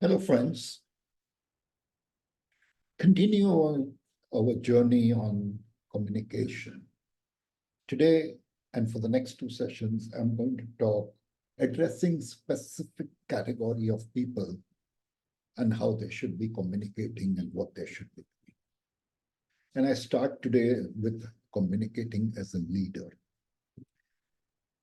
Hello, friends. Continue our journey on communication. Today, and for the next two sessions, I'm going to talk addressing specific category of people and how they should be communicating and what they should be doing. And I start today with communicating as a leader.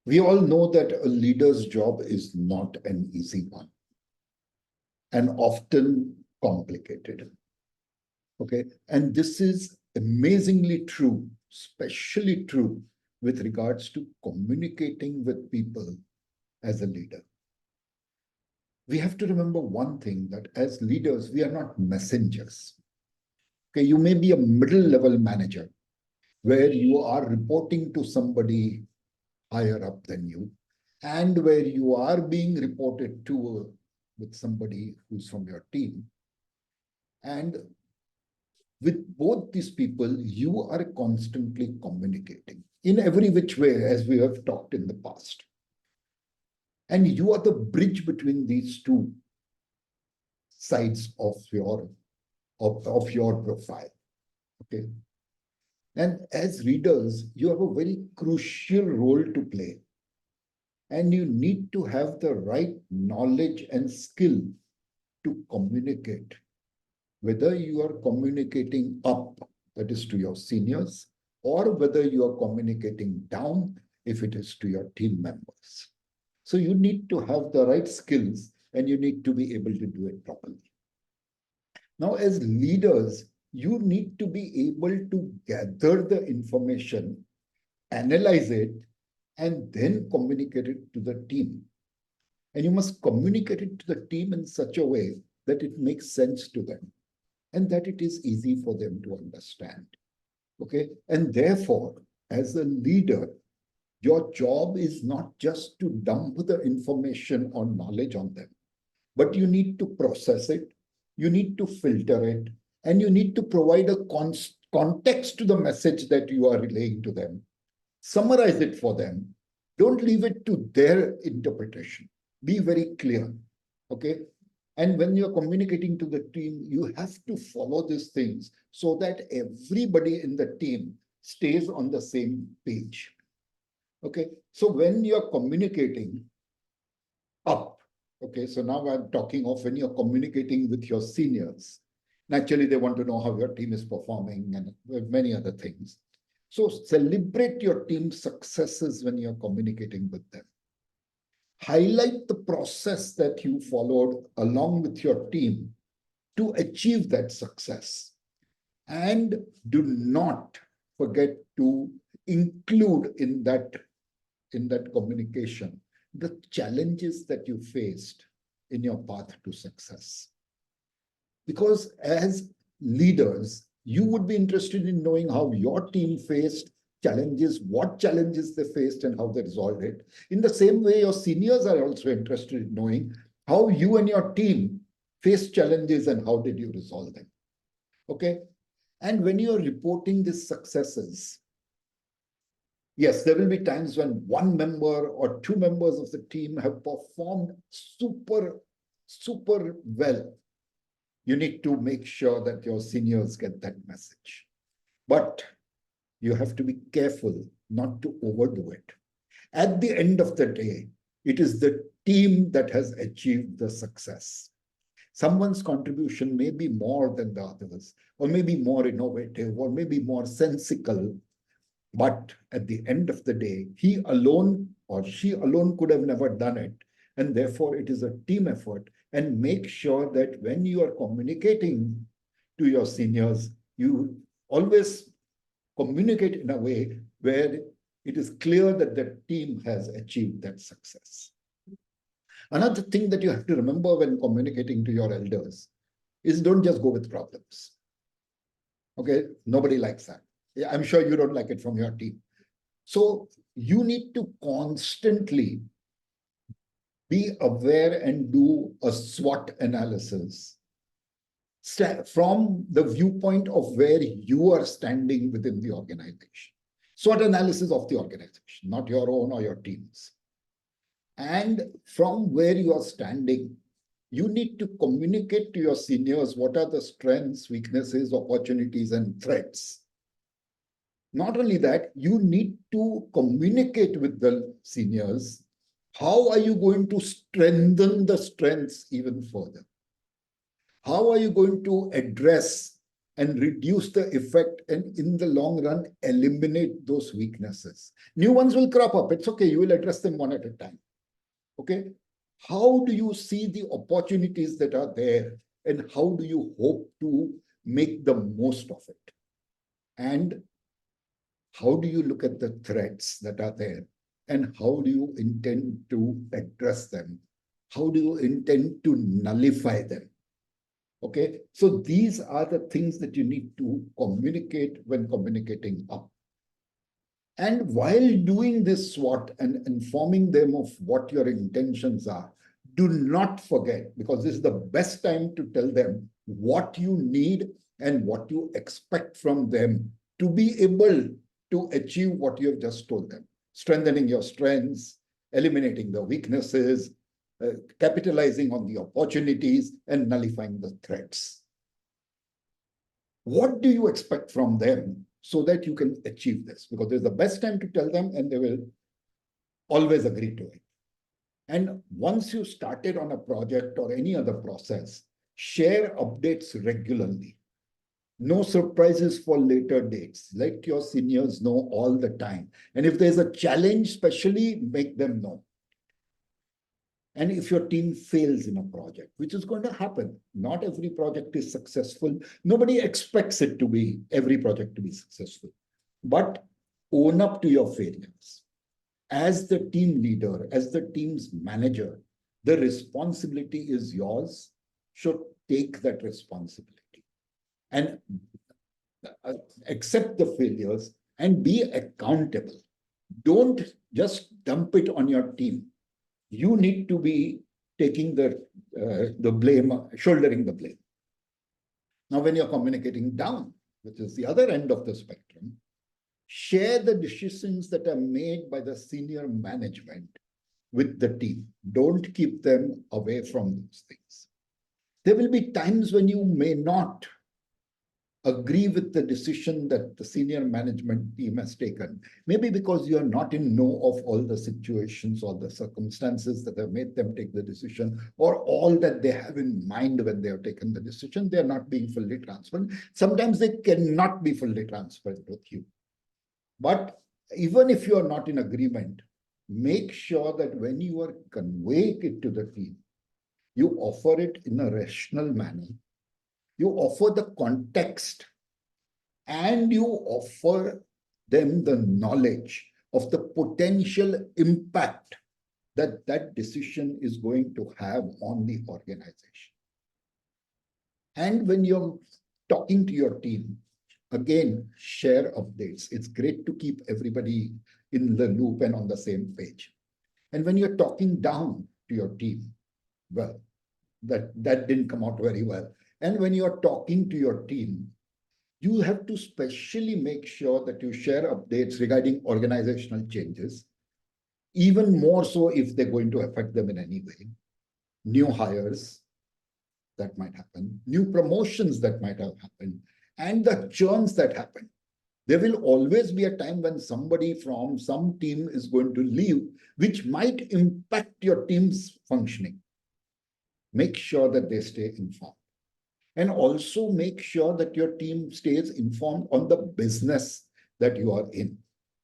We all know that a leader's job is not an easy one and often complicated. Okay, and this is amazingly true, especially true with regards to communicating with people as a leader. We have to remember one thing, that as leaders, we are not messengers. Okay, you may be a middle-level manager where you are reporting to somebody higher up than you, and where you are being reported to with somebody who's from your team. And with both these people, you are constantly communicating in every which way, as we have talked in the past. And you are the bridge between these two sides of your profile. Okay. And as readers, you have a very crucial role to play. And you need to have the right knowledge and skill to communicate, whether you are communicating up, that is to your seniors, or whether you are communicating down, if it is to your team members. So you need to have the right skills and you need to be able to do it properly. Now, as leaders, you need to be able to gather the information, analyze it, and then communicate it to the team. And you must communicate it to the team in such a way that it makes sense to them and that it is easy for them to understand. Okay, and therefore, as a leader, your job is not just to dump the information or knowledge on them, but you need to process it, you need to filter it, and you need to provide a context to the message that you are relaying to them. Summarize it for them. Don't leave it to their interpretation. Be very clear. Okay. And when you're communicating to the team, you have to follow these things so that everybody in the team stays on the same page. Okay. So when you're communicating up, okay, so now I'm talking of when you're communicating with your seniors. Naturally, they want to know how your team is performing and many other things. So celebrate your team's successes when you're communicating with them. Highlight the process that you followed along with your team to achieve that success. And do not forget to include in that communication the challenges that you faced in your path to success. Because as leaders, you would be interested in knowing how your team faced challenges, what challenges they faced and how they resolved it. In the same way, your seniors are also interested in knowing how you and your team faced challenges and how did you resolve them. Okay. And when you're reporting these successes, yes, there will be times when one member or two members of the team have performed super well. You need to make sure that your seniors get that message. But you have to be careful not to overdo it. At the end of the day, it is the team that has achieved the success. Someone's contribution may be more than the others, or maybe more innovative, or maybe more sensical. But at the end of the day, he alone or she alone could have never done it. And therefore, it is a team effort. And make sure that when you are communicating to your seniors, you always communicate in a way where it is clear that the team has achieved that success. Another thing that you have to remember when communicating to your elders is don't just go with problems. Okay, nobody likes that. Yeah, I'm sure you don't like it from your team. So you need to constantly be aware and do a SWOT analysis from the viewpoint of where you are standing within the organization. SWOT analysis of the organization, not your own or your team's. And from where you are standing, You need to communicate to your seniors what are the strengths, weaknesses, opportunities, and threats. Not only that, you need to communicate with the seniors. How are you going to strengthen the strengths even further? How are you going to address and reduce the effect and in the long run eliminate those weaknesses? New ones will crop up. It's okay. You will address them one at a time. Okay. How do you see the opportunities that are there and how do you hope to make the most of it? And how do you look at the threats that are there and how do you intend to address them? How do you intend to nullify them? Okay, so these are the things that you need to communicate when communicating up. And while doing this SWOT and informing them of what your intentions are, do not forget, because this is the best time to tell them what you need and what you expect from them to be able to achieve what you have just told them. Strengthening your strengths, eliminating the weaknesses, capitalizing on the opportunities, and nullifying the threats. What do you expect from them so that you can achieve this? Because there's the best time to tell them and they will always agree to it. And once you started on a project or any other process, share updates regularly. No surprises for later dates. Let your seniors know all the time. And if there's a challenge, especially make them know. And if your team fails in a project, which is going to happen, not every project is successful. Nobody expects it to be, every project to be successful. But own up to your failures. As the team leader, as the team's manager, the responsibility is yours. Should take that responsibility and accept the failures and be accountable. Don't just dump it on your team. You need to be taking the blame, shouldering the blame. Now, when you're communicating down, which is the other end of the spectrum, share the decisions that are made by the senior management with the team. Don't keep them away from those things. There will be times when you may not agree with the decision that the senior management team has taken. Maybe because you're not in know of all the situations or the circumstances that have made them take the decision, or all that they have in mind when they have taken the decision. They're not being fully transparent. Sometimes they cannot be fully transparent with you. But even if you are not in agreement, make sure that when you are conveying it to the team, you offer it in a rational manner. You offer the context and you offer them the knowledge of the potential impact that that decision is going to have on the organization. And when you're talking to your team, again, share updates. It's great to keep everybody in the loop and on the same page. And when you're talking down to your team, well, that didn't come out very well. And when you're talking to your team, you have to specially make sure that you share updates regarding organizational changes, even more so if they're going to affect them in any way. New hires that might happen, new promotions that might have happened, and the churns that happen. There will always be a time when somebody from some team is going to leave, which might impact your team's functioning. Make sure that they stay informed. And also make sure that your team stays informed on the business that you are in,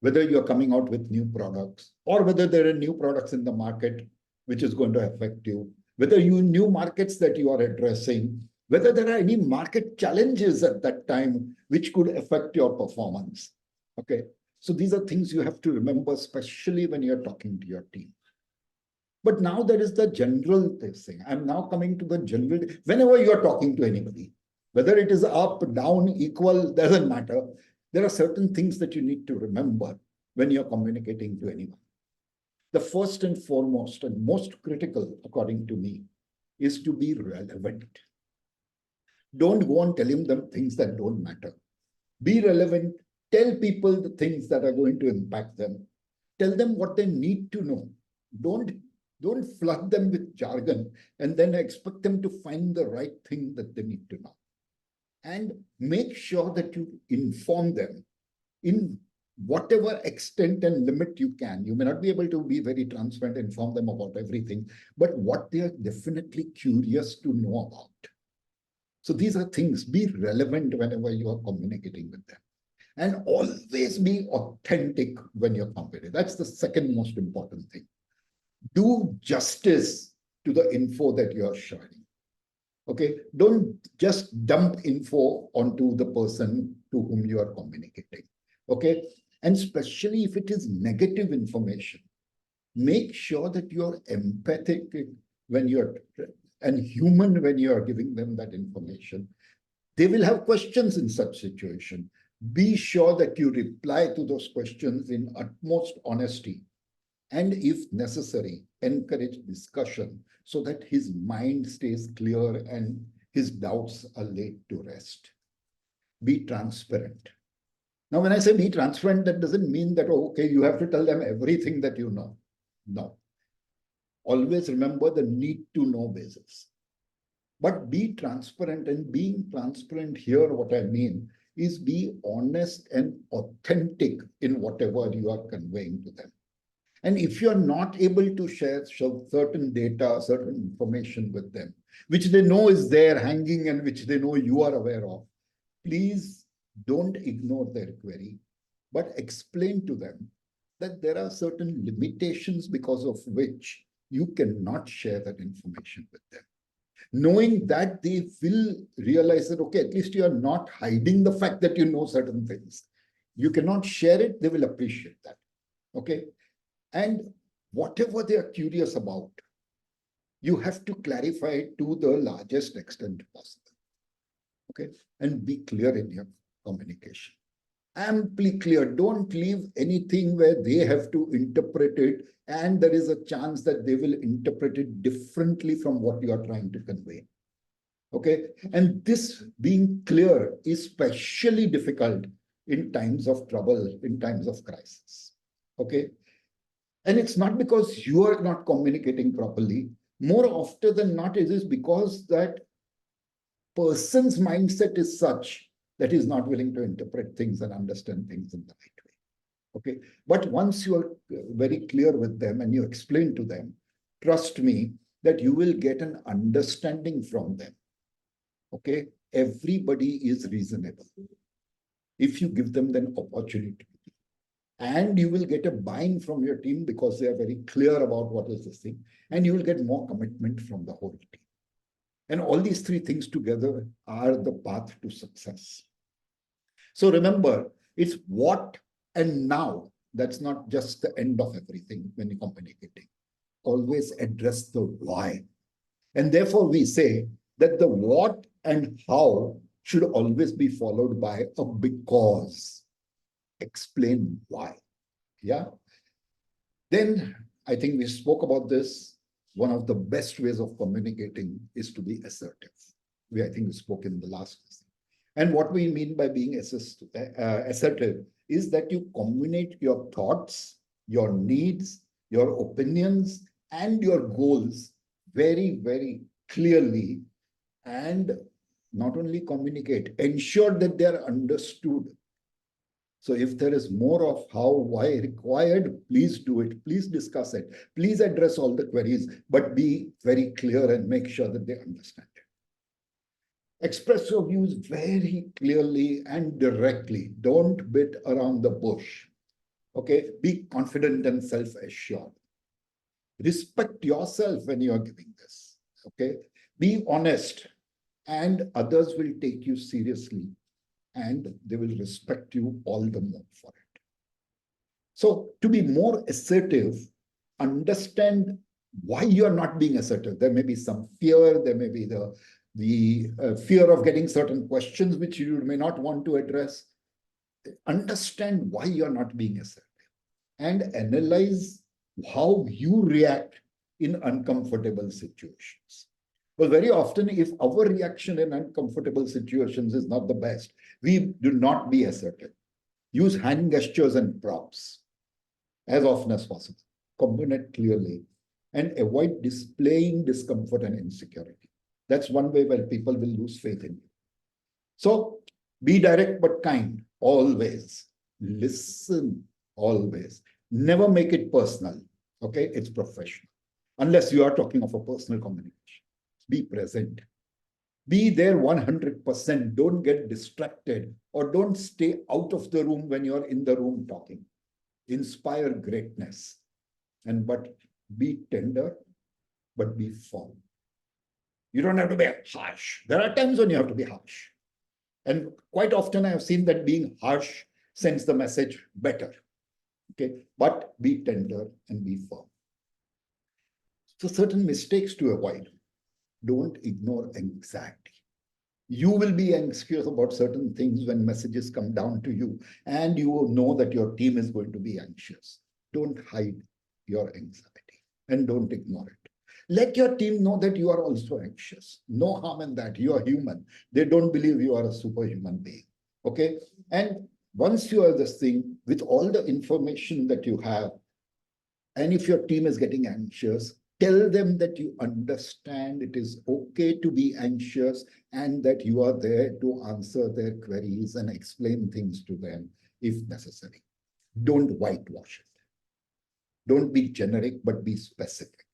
whether you're coming out with new products or whether there are new products in the market which is going to affect you, whether you new markets that you are addressing, whether there are any market challenges at that time which could affect your performance. Okay, so these are things you have to remember, especially when you're talking to your team. But now there is the general thing. I'm now coming to the general. Whenever you're talking to anybody, whether it is up, down, equal, doesn't matter. There are certain things that you need to remember when you're communicating to anyone. The first and foremost and most critical, according to me, is to be relevant. Don't go on telling them things that don't matter. Be relevant. Tell people the things that are going to impact them. Tell them what they need to know. Don't Don't flood them with jargon and then expect them to find the right thing that they need to know. And make sure that you inform them in whatever extent and limit you can. You may not be able to be very transparent, inform them about everything, but what they are definitely curious to know about. So these are things, be relevant whenever you are communicating with them. And always be authentic when you're communicating. That's the second most important thing. Do justice to the info that you are sharing. Okay, don't just dump info onto the person to whom you are communicating. Okay, and especially if it is negative information, make sure that you're empathic when you're and human when you are giving them that information. They will have questions in such situation. Be sure that you reply to those questions in utmost honesty, and if necessary, encourage discussion so that his mind stays clear and his doubts are laid to rest. Be transparent. Now, when I say be transparent, that doesn't mean that, oh, okay, you have to tell them everything that you know. No. Always remember the need to know basis. But be transparent, and being transparent here, what I mean is be honest and authentic in whatever you are conveying to them. And if you're not able to share certain data, certain information with them, which they know is there hanging and which they know you are aware of, please don't ignore their query, but explain to them that there are certain limitations because of which you cannot share that information with them. Knowing that, they will realize that, okay, at least you are not hiding the fact that you know certain things. You cannot share it, they will appreciate that. Okay. And whatever they are curious about, you have to clarify it to the largest extent possible. Okay. And be clear in your communication. Amply clear. Don't leave anything where they have to interpret it, and there is a chance that they will interpret it differently from what you are trying to convey. Okay. And this being clear is especially difficult in times of trouble, in times of crisis. Okay. And it's not because you are not communicating properly. More often than not, it is because that person's mindset is such that he's not willing to interpret things and understand things in the right way. Okay. But once you are very clear with them and you explain to them, trust me that you will get an understanding from them. Okay. Everybody is reasonable if you give them an opportunity. And you will get a buy-in from your team because they are very clear about what is this thing, and you will get more commitment from the whole team. And all these three things together are the path to success. So remember, it's what and now. That's not just the end of everything when you're communicating. Always address the why. And therefore, we say that the what and how should always be followed by a because. Explain why. Yeah. Then I think we spoke about this. One of the best ways of communicating is to be assertive. I think we spoke in the last lesson. And what we mean by being assertive is that you communicate your thoughts, your needs, your opinions, and your goals very, very clearly. And not only communicate, ensure that they are understood. So if there is more of how, why required, please do it. Please discuss it. Please address all the queries, but be very clear and make sure that they understand it. Express your views very clearly and directly. Don't beat around the bush. Okay? Be confident and self-assured. Respect yourself when you are giving this. Okay? Be honest, and others will take you seriously, and they will respect you all the more for it. So to be more assertive, understand why you're not being assertive. There may be some fear, there may be the fear of getting certain questions which you may not want to address. Understand why you're not being assertive and analyze how you react in uncomfortable situations. Well, very often, if our reaction in uncomfortable situations is not the best, we do not be assertive. Use hand gestures and props as often as possible. Communicate clearly and avoid displaying discomfort and insecurity. That's one way where people will lose faith in you. So be direct but kind, always. Listen, always. Never make it personal. Okay, it's professional. Unless you are talking of a personal communication. Be present. Be there 100%. Don't get distracted or don't stay out of the room when you're in the room talking. Inspire greatness. But be tender, but be firm. You don't have to be harsh. There are times when you have to be harsh. And quite often I have seen that being harsh sends the message better. Okay, but be tender and be firm. So certain mistakes to avoid. Don't ignore anxiety. You will be anxious about certain things when messages come down to you, and you will know that your team is going to be anxious. Don't hide your anxiety and don't ignore it. Let your team know that you are also anxious. No harm in that. You are human. They don't believe you are a superhuman being. Okay. And once you are this thing, with all the information that you have, and if your team is getting anxious, tell them that you understand it is okay to be anxious and that you are there to answer their queries and explain things to them if necessary. Don't whitewash it. Don't be generic, but be specific.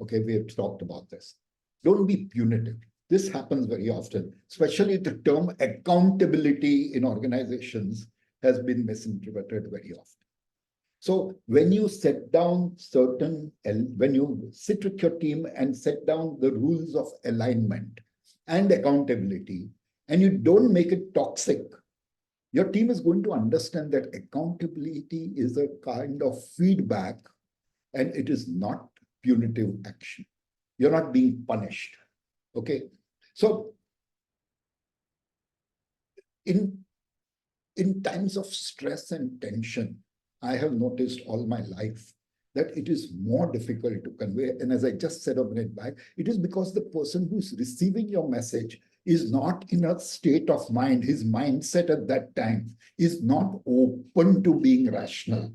Okay, we have talked about this. Don't be punitive. This happens very often, especially the term accountability in organizations has been misinterpreted very often. So when you set down when you sit with your team and set down the rules of alignment and accountability, and you don't make it toxic, your team is going to understand that accountability is a kind of feedback and it is not punitive action. You're not being punished. Okay. So in times of stress and tension, I have noticed all my life that it is more difficult to convey. And as I just said a minute back, it is because the person who's receiving your message is not in a state of mind. His mindset at that time is not open to being rational.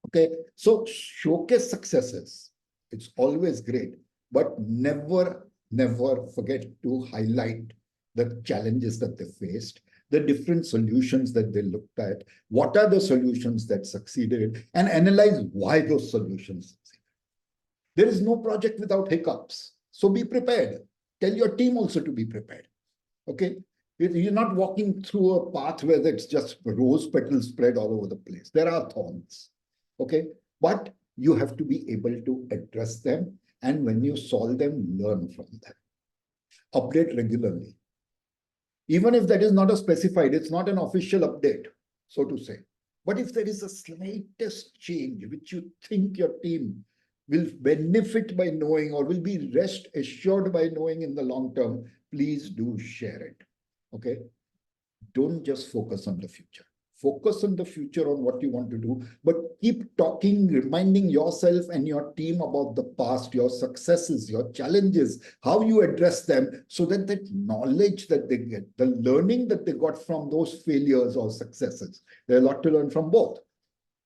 Okay, so showcase successes. It's always great, but never, never forget to highlight the challenges that they faced, the different solutions that they looked at, what are the solutions that succeeded, and analyze why those solutions succeeded. There is no project without hiccups. So be prepared. Tell your team also to be prepared. Okay. You're not walking through a path where it's just rose petals spread all over the place. There are thorns. Okay. But you have to be able to address them. And when you solve them, learn from them. Update regularly. Even if that is not a specified, it's not an official update, so to say. But if there is a slightest change which you think your team will benefit by knowing or will be rest assured by knowing in the long term, please do share it. Okay. Don't just focus on the future. Focus on the future on what you want to do, but keep talking, reminding yourself and your team about the past, your successes, your challenges, how you address them, so that that knowledge that they get, the learning that they got from those failures or successes, there's a lot to learn from both,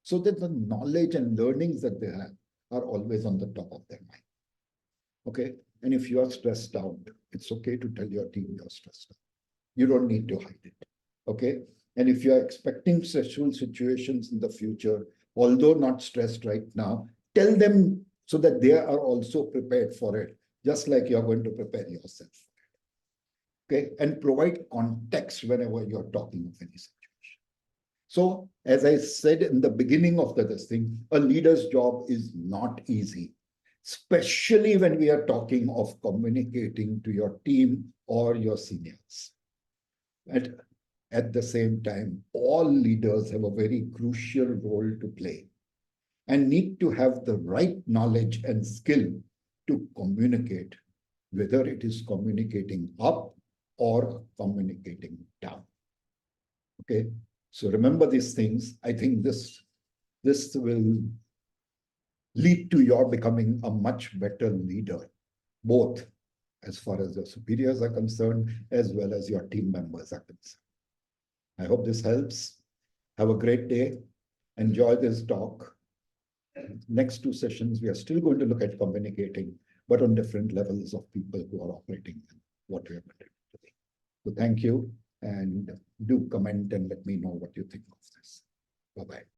so that the knowledge and learnings that they have are always on the top of their mind. Okay. And if you are stressed out, it's okay to tell your team you're stressed out. You don't need to hide it. Okay. And if you're expecting stressful situations in the future, although not stressed right now, tell them so that they are also prepared for it, just like you're going to prepare yourself for it. Okay. And provide context whenever you're talking of any situation. So, as I said in the beginning of this thing, a leader's job is not easy, especially when we are talking of communicating to your team or your seniors. At the same time, all leaders have a very crucial role to play and need to have the right knowledge and skill to communicate, whether it is communicating up or communicating down. Okay, so remember these things. I think this will lead to your becoming a much better leader, both as far as your superiors are concerned, as well as your team members are concerned. I hope this helps. Have a great day. Enjoy this talk. next two sessions, we are still going to look at communicating, but on different levels of people who are operating and what we are going to do today. So thank you, and do comment and let me know what you think of this. Bye-bye.